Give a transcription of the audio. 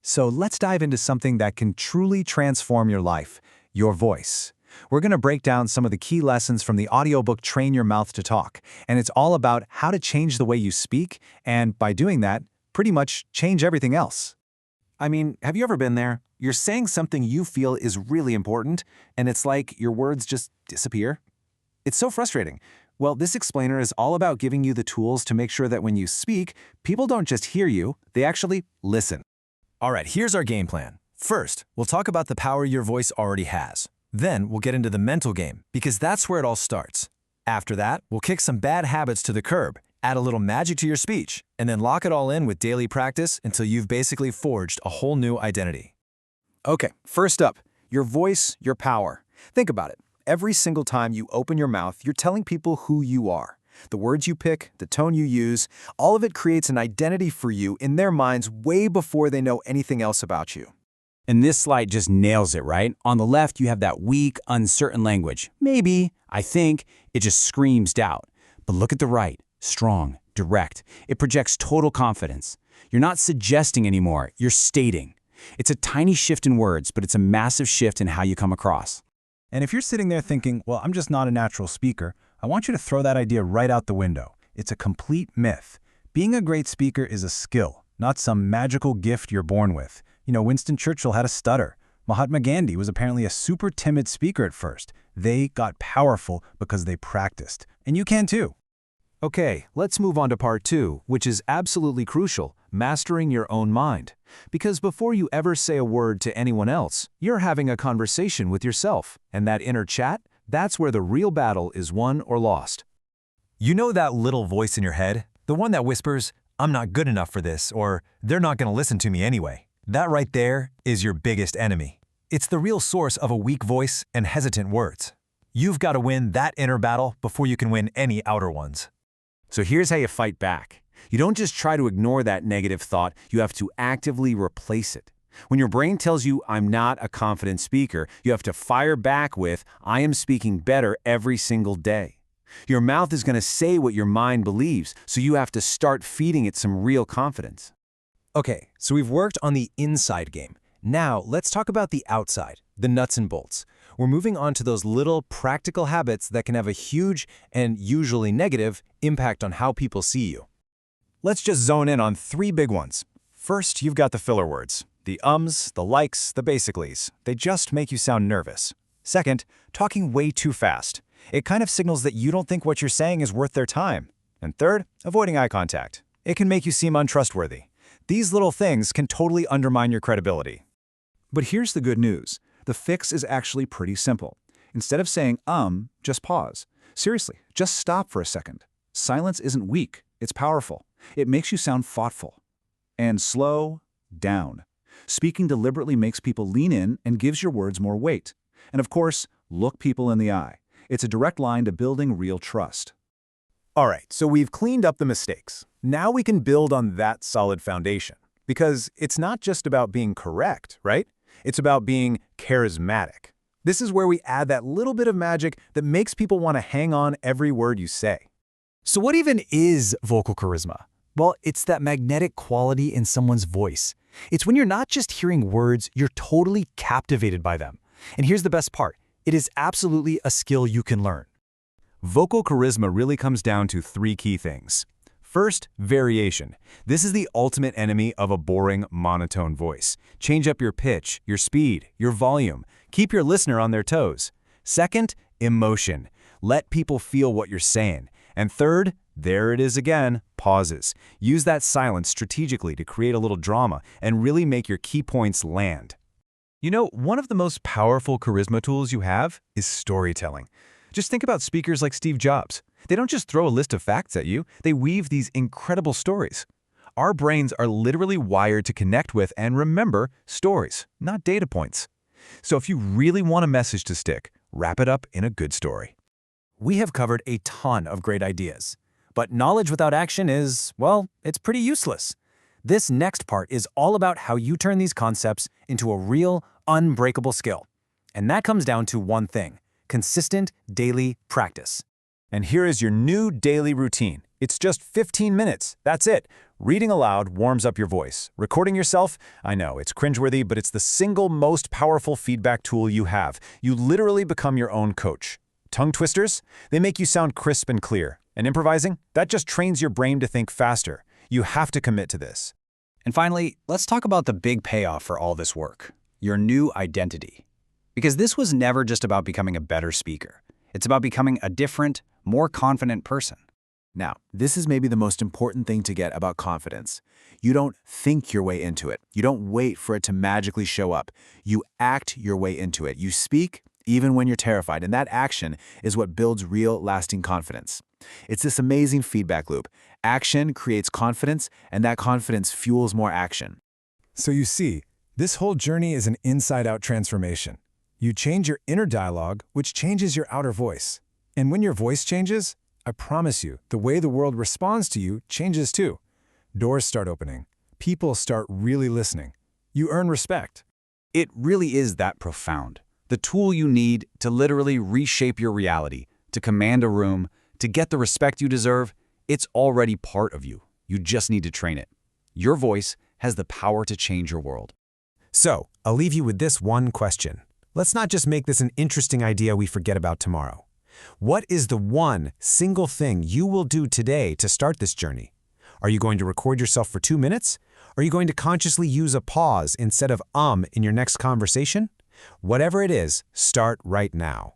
So let's dive into something that can truly transform your life, your voice. We're going to break down some of the key lessons from the audiobook Train Your Mouth to Talk, and it's all about how to change the way you speak, and by doing that, pretty much change everything else. I mean, have you ever been there? You're saying something you feel is really important, and it's like your words just disappear. It's so frustrating. Well, this explainer is all about giving you the tools to make sure that when you speak, people don't just hear you, they actually listen. All right, here's our game plan. First, we'll talk about the power your voice already has. Then we'll get into the mental game, because that's where it all starts. After that, we'll kick some bad habits to the curb, add a little magic to your speech, and then lock it all in with daily practice until you've basically forged a whole new identity. Okay, first up, your voice, your power. Think about it. Every single time you open your mouth, you're telling people who you are. The words you pick, the tone you use, all of it creates an identity for you in their minds way before they know anything else about you. And this slide just nails it, right? On the left, you have that weak, uncertain language. Maybe, I think, it just screams doubt. But look at the right, strong, direct. It projects total confidence. You're not suggesting anymore, you're stating. It's a tiny shift in words, but it's a massive shift in how you come across. And if you're sitting there thinking, well, I'm just not a natural speaker, I want you to throw that idea right out the window. It's a complete myth. Being a great speaker is a skill, not some magical gift you're born with. You know, Winston Churchill had a stutter. Mahatma Gandhi was apparently a super timid speaker at first. They got powerful because they practiced. And you can too. Okay, let's move on to part 2, which is absolutely crucial, mastering your own mind. Because before you ever say a word to anyone else, you're having a conversation with yourself. And that inner chat, that's where the real battle is won or lost. You know that little voice in your head? The one that whispers, "I'm not good enough for this," or "They're not going to listen to me anyway." That right there is your biggest enemy. It's the real source of a weak voice and hesitant words. You've got to win that inner battle before you can win any outer ones. So here's how you fight back. You don't just try to ignore that negative thought, you have to actively replace it. When your brain tells you, "I'm not a confident speaker," you have to fire back with, "I am speaking better every single day." Your mouth is going to say what your mind believes, so you have to start feeding it some real confidence. Okay, so we've worked on the inside game. Now let's talk about the outside, the nuts and bolts. We're moving on to those little practical habits that can have a huge and usually negative impact on how people see you. Let's just zone in on 3 big ones. First, you've got the filler words. The ums, the likes, the basicallys. They just make you sound nervous. Second, talking way too fast. It kind of signals that you don't think what you're saying is worth their time. And third, avoiding eye contact. It can make you seem untrustworthy. These little things can totally undermine your credibility. But here's the good news. The fix is actually pretty simple. Instead of saying, just pause. Seriously, just stop for a second. Silence isn't weak, it's powerful. It makes you sound thoughtful. And slow down. Speaking deliberately makes people lean in and gives your words more weight. And of course, look people in the eye. It's a direct line to building real trust. All right, so we've cleaned up the mistakes. Now we can build on that solid foundation. Because it's not just about being correct, right? It's about being charismatic. This is where we add that little bit of magic that makes people want to hang on every word you say. So what even is vocal charisma? Well, it's that magnetic quality in someone's voice. It's when you're not just hearing words, you're totally captivated by them. And here's the best part. It is absolutely a skill you can learn. Vocal charisma really comes down to 3 key things. First, variation. This is the ultimate enemy of a boring, monotone voice. Change up your pitch, your speed, your volume. Keep your listener on their toes. Second, emotion. Let people feel what you're saying. And third, there it is again, pauses. Use that silence strategically to create a little drama and really make your key points land. You know, one of the most powerful charisma tools you have is storytelling. Just think about speakers like Steve Jobs. They don't just throw a list of facts at you, they weave these incredible stories. Our brains are literally wired to connect with and remember stories, not data points. So if you really want a message to stick, wrap it up in a good story. We have covered a ton of great ideas. But knowledge without action is, well, it's pretty useless. This next part is all about how you turn these concepts into a real, unbreakable skill. And that comes down to one thing: consistent daily practice. And here is your new daily routine. It's just 15 minutes. That's it. Reading aloud warms up your voice. Recording yourself? I know, it's cringeworthy, but it's the single most powerful feedback tool you have. You literally become your own coach. Tongue twisters? They make you sound crisp and clear. And improvising? That just trains your brain to think faster. You have to commit to this. And finally, let's talk about the big payoff for all this work, your new identity. Because this was never just about becoming a better speaker. It's about becoming a different, more confident person. Now, this is maybe the most important thing to get about confidence. You don't think your way into it. You don't wait for it to magically show up. You act your way into it. You speak even when you're terrified, and that action is what builds real, lasting confidence. It's this amazing feedback loop. Action creates confidence, and that confidence fuels more action. So you see, this whole journey is an inside-out transformation. You change your inner dialogue, which changes your outer voice. And when your voice changes, I promise you, the way the world responds to you changes too. Doors start opening. People start really listening. You earn respect. It really is that profound. The tool you need to literally reshape your reality, to command a room, to get the respect you deserve, it's already part of you. You just need to train it. Your voice has the power to change your world. So, I'll leave you with this one question. Let's not just make this an interesting idea we forget about tomorrow. What is the one single thing you will do today to start this journey? Are you going to record yourself for 2 minutes? Are you going to consciously use a pause instead of in your next conversation? Whatever it is, start right now.